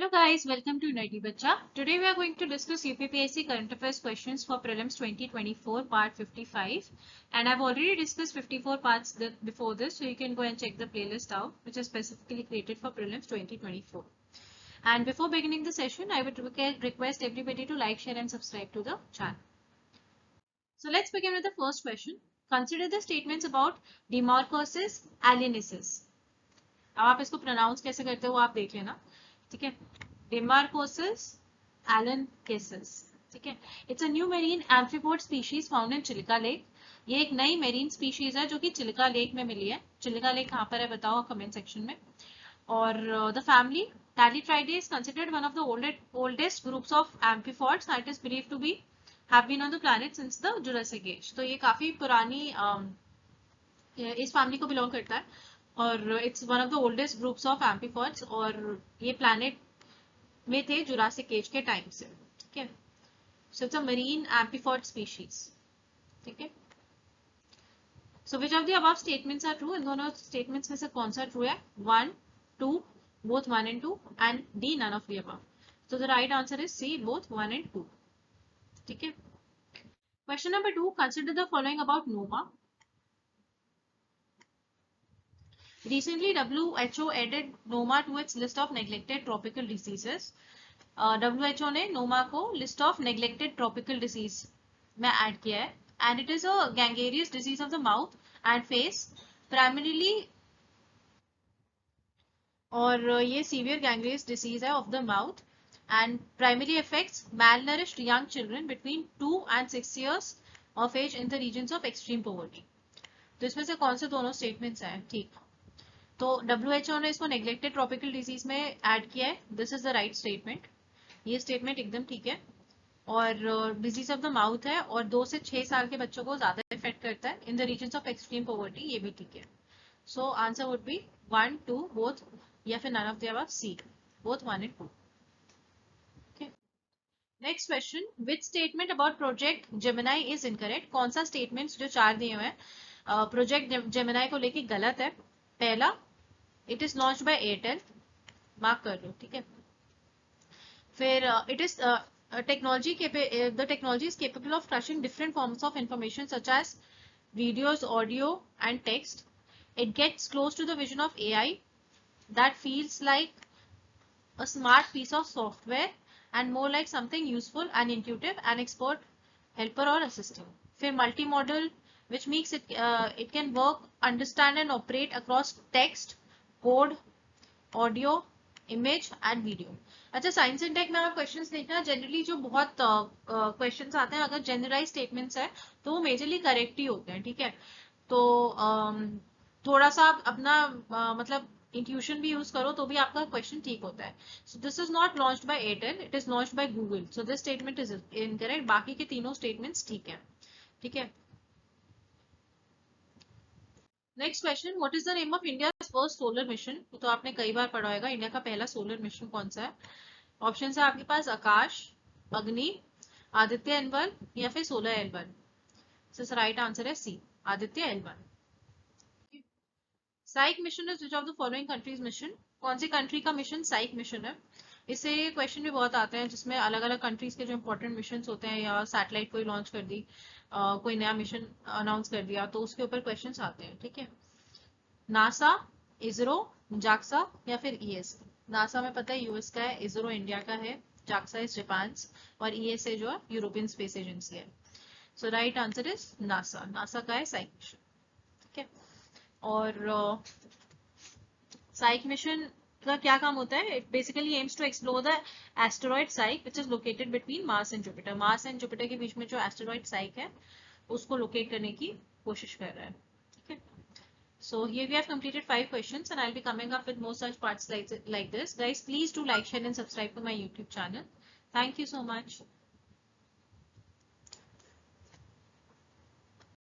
Hello guys, welcome to Nerdy Bacha. Today we are going to discuss UPPSC current affairs questions for prelims 2024 part 55, and I've already discussed 54 parts before this, so you can go and check the playlist out which is specifically created for prelims 2024. And before beginning the session, I would request everybody to like, share and subscribe to the channel. So let's begin with the first question. Consider the statements about Demarchosis alienissus. अब आप इसको pronounce कैसे करते हो आप देख लेना, ठीक है. Demarchosis alienissus, ठीक है. It's a new marine amphipod species found in Chilka lake. ये एक नई मेरीन स्पीशीज है जो कि चिल्का लेक में मिली है. चिल्का लेक कहाँ पर है बताओ कमेंट सेक्शन में. और the family Talitridae is considered one of the oldest groups of amphipods that is believed to be have been on the planet since the Jurassic age. तो ये काफी पुरानी इस फैमिली को बिलोंग करता है और it's one of the oldest groups of amphipods और ये प्लैनेट में थे जुरासिक एज के टाइम से, ठीक है. So it's a marine amphipod species, ठीक है. So which of the above statements are true. इन दोनों स्टेटमेंट्स में से कौन सा ट्रू है. 1, 2, both 1 and 2, and D none of the above. So the right answer is C, both 1 and 2. ठीक है. Question number 2. Consider the following about NOMA. Recently, WHO added NOMA to its list of neglected tropical diseases. WHO ने NOMA को list of neglected tropical disease में add किया है, and it is a gangrenous disease of the mouth and face, primarily और ये severe गैंग्रियस disease है of the mouth and primary affects malnourished young children between 2 and 6 years of age in the regions of extreme poverty. तो इसमें से कौन से दोनों statements हैं. ठीक, तो WHO ने इसको नेग्लेक्टेड ट्रॉपिकल डिजीज में ऐड किया है. This is the right statement. ये स्टेटमेंट एकदम ठीक है. और डिजीज ऑफ द माउथ है और 2 से 6 साल के बच्चों को ज्यादा इफेक्ट करता है in the regions of extreme poverty. ये भी ठीक है. So answer would be 1, 2 both या फिर none of the above, C, both 1 and 2. Okay. Next question. Which statement about Project Gemini is incorrect? कौन सा statements जो 4 दिए हुए हैं प्रोजेक्ट जेमिनाई को लेके गलत है. पहला, it is launched by Airtel, mark कर लो, ठीक है. फिर it is the technology is capable of crushing different forms of information such as videos, audio and text. It gets close to the vision of AI that feels like a smart piece of software and more like something useful and intuitive, an expert helper or assistant. फिर multimodal, which makes it can work, understand and operate across text, code, audio, image and video. अच्छा, science and take में आप questions देखना, generally जो बहुत questions आते हैं अगर जनरलाइज स्टेटमेंट्स है तो वो मेजरली करेक्ट ही होते हैं, ठीक है. तो थोड़ा सा आप अपना मतलब इंट्यूशन भी यूज करो तो भी आपका क्वेश्चन ठीक होता है. So this is not launched by Airtel, it is launched by Google. So this statement is incorrect. बाकी के तीनों स्टेटमेंट्स ठीक है, ठीक है. Next question. What is the name of India first solar mission. तो आपने कई बार पढ़ा होगा इंडिया का पहला सोलर मिशन कौन सा है. ऑप्शन है आपके पास आकाश, अग्नि, आदित्य L1 या फिर सोलर L1. सो राइट आंसर है C, Aditya L1. Psyche mission is which of the following countries mission. कौन सी कंट्री का मिशन साइक मिशन है. इससे क्वेश्चन भी बहुत आते हैं जिसमें अलग अलग कंट्रीज के जो इंपॉर्टेंट मिशन होते हैं या सैटेलाइट कोई लॉन्च कर दी, कोई नया मिशन अनाउंस कर दिया तो उसके ऊपर क्वेश्चन आते हैं, ठीक है. नासा, इसरो, जाक्सा या फिर ईएसए. नासा में पता है यूएस का है, इसरो इंडिया का है, जाक्सा इज जापान और ईएसए जो है यूरोपियन स्पेस एजेंसी है. So right answer is NASA. NASA का है साइक मिशन, ठीक है. और साइक मिशन का क्या काम होता है. It basically aims to explore the asteroid Psyche which is located between Mars and Jupiter. Mars and Jupiter के बीच में जो एस्टेरॉइड साइक है उसको लोकेट करने की कोशिश कर रहा है, ठीक है. So here we have completed 5 questions and I'll be coming up with more such parts like this. Guys, please do like, share and subscribe to my YouTube channel. Thank you so much.